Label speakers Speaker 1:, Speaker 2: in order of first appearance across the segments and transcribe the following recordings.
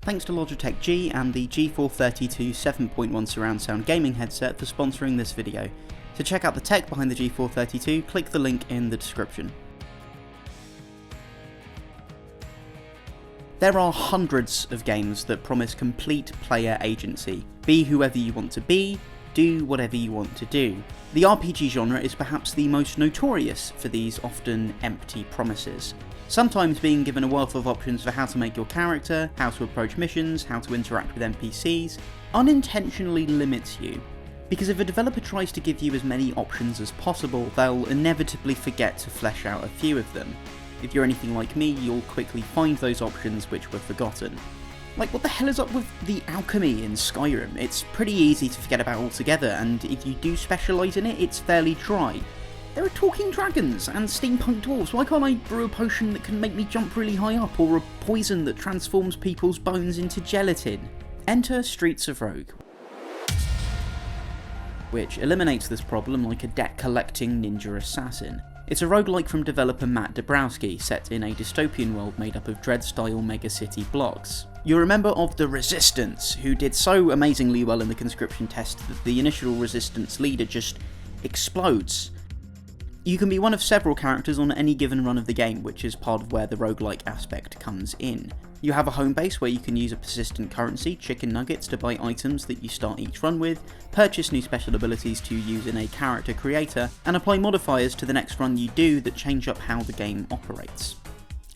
Speaker 1: Thanks to Logitech G and the G432 7.1 surround sound gaming headset for sponsoring this video. To check out the tech behind the G432, click the link in the description. There are hundreds of games that promise complete player agency. Be whoever you want to be, do whatever you want to do. The RPG genre is perhaps the most notorious for these often empty promises. Sometimes being given a wealth of options for how to make your character, how to approach missions, how to interact with NPCs, unintentionally limits you. Because if a developer tries to give you as many options as possible, they'll inevitably forget to flesh out a few of them. If you're anything like me, you'll quickly find those options which were forgotten. Like, what the hell is up with the alchemy in Skyrim? It's pretty easy to forget about altogether, and if you do specialise in it, it's fairly dry. There are talking dragons and steampunk dwarves. Why can't I brew a potion that can make me jump really high up, or a poison that transforms people's bones into gelatin? Enter Streets of Rogue, which eliminates this problem like a debt-collecting ninja assassin. It's a roguelike from developer Matt Dabrowski, set in a dystopian world made up of Dread-style megacity blocks. You're a member of the Resistance, who did so amazingly well in the conscription test that the initial Resistance leader just explodes. You can be one of several characters on any given run of the game, which is part of where the roguelike aspect comes in. You have a home base where you can use a persistent currency, chicken nuggets, to buy items that you start each run with, purchase new special abilities to use in a character creator, and apply modifiers to the next run you do that change up how the game operates.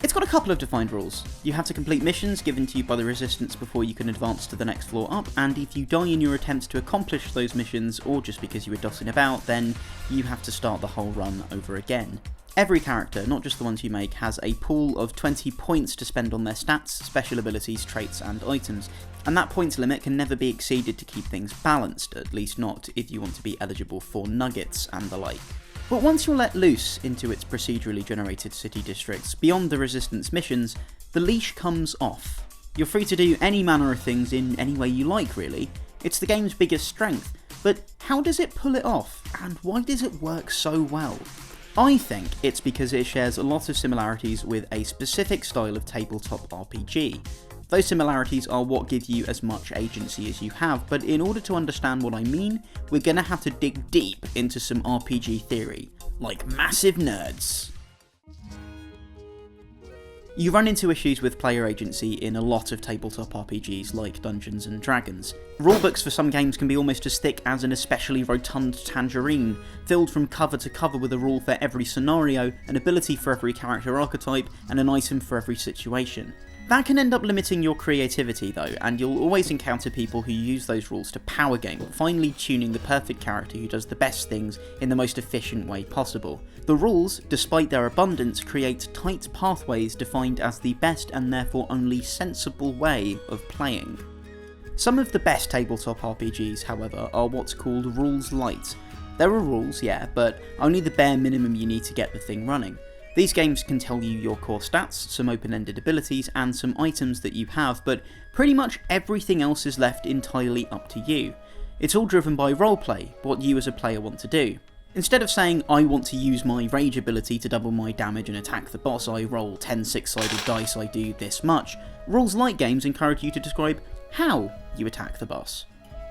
Speaker 1: It's got a couple of defined rules. You have to complete missions given to you by the Resistance before you can advance to the next floor up, and if you die in your attempts to accomplish those missions, or just because you were dotting about, then you have to start the whole run over again. Every character, not just the ones you make, has a pool of 20 points to spend on their stats, special abilities, traits and items, and that points limit can never be exceeded to keep things balanced, at least not if you want to be eligible for nuggets and the like. But once you're let loose into its procedurally generated city districts, beyond the Resistance missions, the leash comes off. You're free to do any manner of things in any way you like, really. It's the game's biggest strength, but how does it pull it off, and why does it work so well? I think it's because it shares a lot of similarities with a specific style of tabletop RPG. Those similarities are what give you as much agency as you have, but in order to understand what I mean, we're gonna have to dig deep into some RPG theory, like massive nerds. You run into issues with player agency in a lot of tabletop RPGs like Dungeons & Dragons. Rulebooks for some games can be almost as thick as an especially rotund tangerine, filled from cover to cover with a rule for every scenario, an ability for every character archetype, and an item for every situation. That can end up limiting your creativity though, and you'll always encounter people who use those rules to power game, finally tuning the perfect character who does the best things in the most efficient way possible. The rules, despite their abundance, create tight pathways defined as the best and therefore only sensible way of playing. Some of the best tabletop RPGs, however, are what's called rules light. There are rules, yeah, but only the bare minimum you need to get the thing running. These games can tell you your core stats, some open-ended abilities, and some items that you have, but pretty much everything else is left entirely up to you. It's all driven by roleplay, what you as a player want to do. Instead of saying, I want to use my rage ability to double my damage and attack the boss, I roll 10 6-sided dice, I do this much, rules light games encourage you to describe how you attack the boss.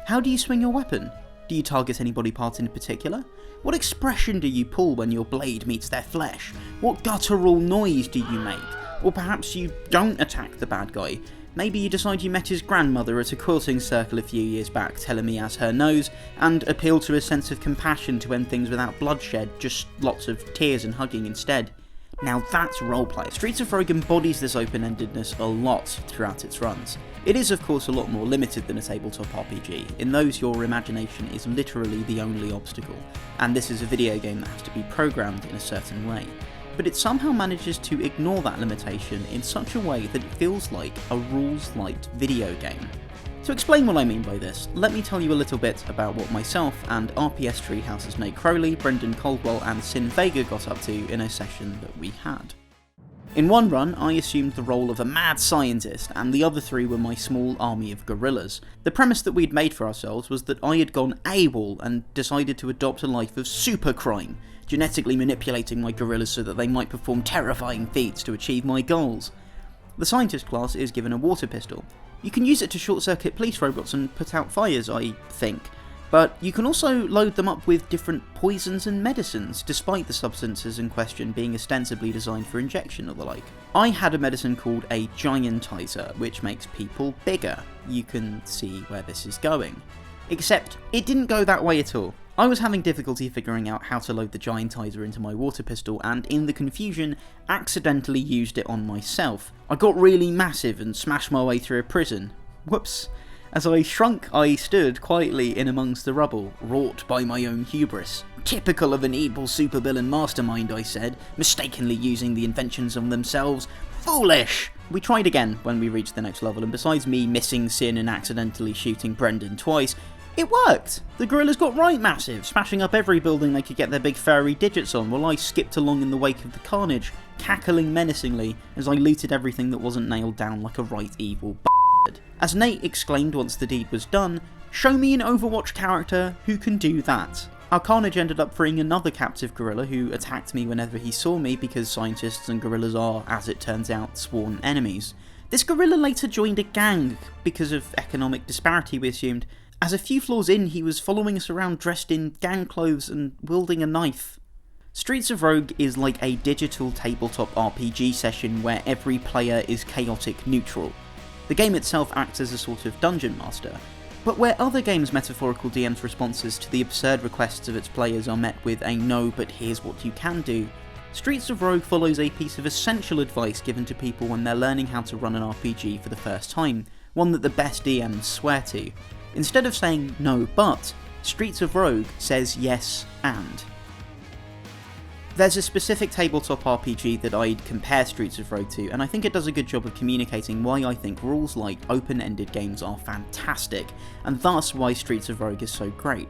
Speaker 1: How do you swing your weapon? Do you target any body part in particular? What expression do you pull when your blade meets their flesh? What guttural noise do you make? Or perhaps you don't attack the bad guy. Maybe you decide you met his grandmother at a quilting circle a few years back, telling me as her nose, and appeal to a sense of compassion to end things without bloodshed, just lots of tears and hugging instead. Now that's roleplay. Streets of Rogue embodies this open-endedness a lot throughout its runs. It is of course a lot more limited than a tabletop RPG. In those, your imagination is literally the only obstacle, and this is a video game that has to be programmed in a certain way. But it somehow manages to ignore that limitation in such a way that it feels like a rules-light video game. To explain what I mean by this, let me tell you a little bit about what myself and RPS Treehouse's Nate Crowley, Brendan Caldwell and Sin Vega got up to in a session that we had. In one run, I assumed the role of a mad scientist, and the other three were my small army of guerrillas. The premise that we'd made for ourselves was that I had gone AWOL and decided to adopt a life of supercrime, genetically manipulating my guerrillas so that they might perform terrifying feats to achieve my goals. The scientist class is given a water pistol. You can use it to short-circuit police robots and put out fires, I think, but you can also load them up with different poisons and medicines, despite the substances in question being ostensibly designed for injection or the like. I had a medicine called a giantizer, which makes people bigger. You can see where this is going. Except, it didn't go that way at all. I was having difficulty figuring out how to load the giantizer into my water pistol, and in the confusion, accidentally used it on myself. I got really massive and smashed my way through a prison. Whoops. As I shrunk, I stood quietly in amongst the rubble, wrought by my own hubris. Typical of an evil supervillain mastermind, I said, mistakenly using the inventions of themselves. Foolish! We tried again when we reached the next level, and besides me missing Sin and accidentally shooting Brendan twice, it worked! The gorillas got right massive, smashing up every building they could get their big furry digits on, while I skipped along in the wake of the carnage, cackling menacingly as I looted everything that wasn't nailed down like a right evil bastard. As Nate exclaimed once the deed was done, "Show me an Overwatch character who can do that." Our carnage ended up freeing another captive gorilla who attacked me whenever he saw me, because scientists and gorillas are, as it turns out, sworn enemies. This gorilla later joined a gang, because of economic disparity we assumed. As a few floors in, he was following us around dressed in gang clothes and wielding a knife. Streets of Rogue is like a digital tabletop RPG session where every player is chaotic neutral. The game itself acts as a sort of dungeon master, but where other games' metaphorical DM's responses to the absurd requests of its players are met with a "no, but here's what you can do," Streets of Rogue follows a piece of essential advice given to people when they're learning how to run an RPG for the first time, one that the best DMs swear to. Instead of saying "no, but," Streets of Rogue says "yes, and." There's a specific tabletop RPG that I'd compare Streets of Rogue to, and I think it does a good job of communicating why I think rules like open-ended games are fantastic, and thus why Streets of Rogue is so great.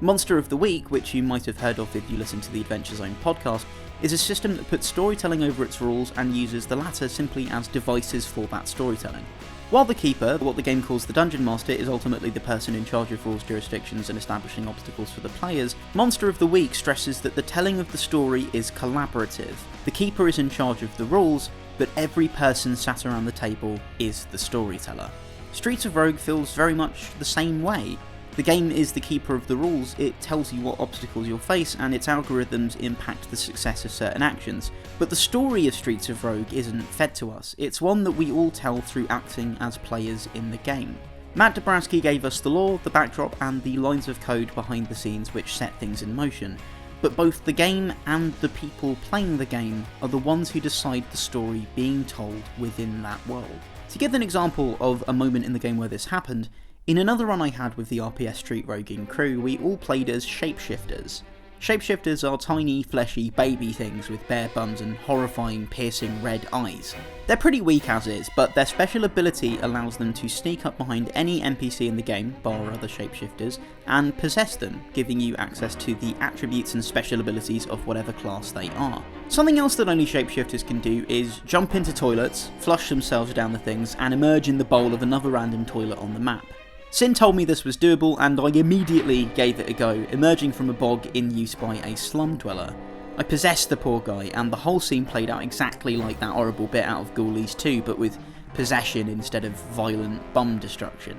Speaker 1: Monster of the Week, which you might have heard of if you listen to the Adventure Zone podcast, is a system that puts storytelling over its rules and uses the latter simply as devices for that storytelling. While the Keeper, what the game calls the Dungeon Master, is ultimately the person in charge of rules, jurisdictions, and establishing obstacles for the players, Monster of the Week stresses that the telling of the story is collaborative. The Keeper is in charge of the rules, but every person sat around the table is the storyteller. Streets of Rogue feels very much the same way. The game is the keeper of the rules, it tells you what obstacles you'll face, and its algorithms impact the success of certain actions. But the story of Streets of Rogue isn't fed to us, it's one that we all tell through acting as players in the game. Matt Dabrowski gave us the lore, the backdrop, and the lines of code behind the scenes which set things in motion. But both the game and the people playing the game are the ones who decide the story being told within that world. To give an example of a moment in the game where this happened, in another run I had with the RPS Street Roguing crew, we all played as Shapeshifters. Shapeshifters are tiny, fleshy baby things with bare bums and horrifying, piercing red eyes. They're pretty weak as is, but their special ability allows them to sneak up behind any NPC in the game, bar other shapeshifters, and possess them, giving you access to the attributes and special abilities of whatever class they are. Something else that only shapeshifters can do is jump into toilets, flush themselves down the things, and emerge in the bowl of another random toilet on the map. Sin told me this was doable, and I immediately gave it a go, emerging from a bog in use by a slum dweller. I possessed the poor guy, and the whole scene played out exactly like that horrible bit out of Ghoulies 2, but with possession instead of violent bum destruction.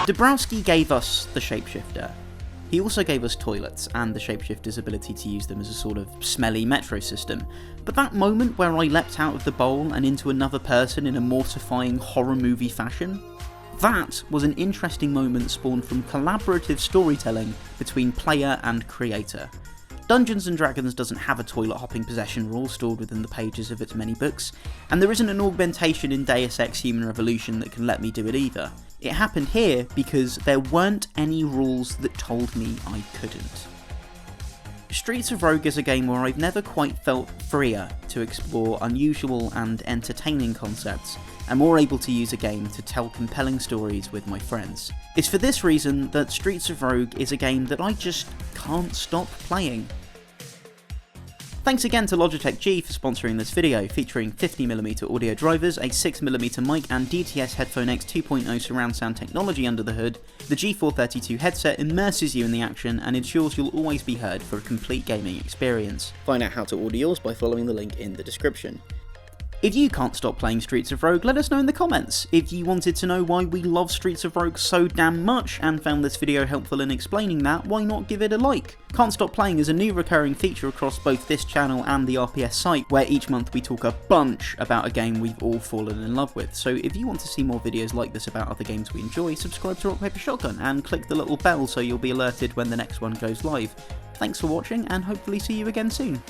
Speaker 1: Dabrowski gave us the Shapeshifter. He also gave us toilets, and the Shapeshifter's ability to use them as a sort of smelly metro system. But that moment where I leapt out of the bowl and into another person in a mortifying horror movie fashion? That was an interesting moment spawned from collaborative storytelling between player and creator. Dungeons & Dragons doesn't have a toilet hopping possession rule stored within the pages of its many books, and there isn't an augmentation in Deus Ex Human Revolution that can let me do it either. It happened here because there weren't any rules that told me I couldn't. Streets of Rogue is a game where I've never quite felt freer to explore unusual and entertaining concepts, and more able to use a game to tell compelling stories with my friends. It's for this reason that Streets of Rogue is a game that I just can't stop playing. Thanks again to Logitech G for sponsoring this video, featuring 50mm audio drivers, a 6mm mic and DTS Headphone X 2.0 surround sound technology under the hood. The G432 headset immerses you in the action and ensures you'll always be heard for a complete gaming experience. Find out how to order yours by following the link in the description. If you can't stop playing Streets of Rogue, let us know in the comments. If you wanted to know why we love Streets of Rogue so damn much and found this video helpful in explaining that, why not give it a like? Can't Stop Playing is a new recurring feature across both this channel and the RPS site, where each month we talk a bunch about a game we've all fallen in love with. So if you want to see more videos like this about other games we enjoy, subscribe to Rock Paper Shotgun and click the little bell so you'll be alerted when the next one goes live. Thanks for watching and hopefully see you again soon.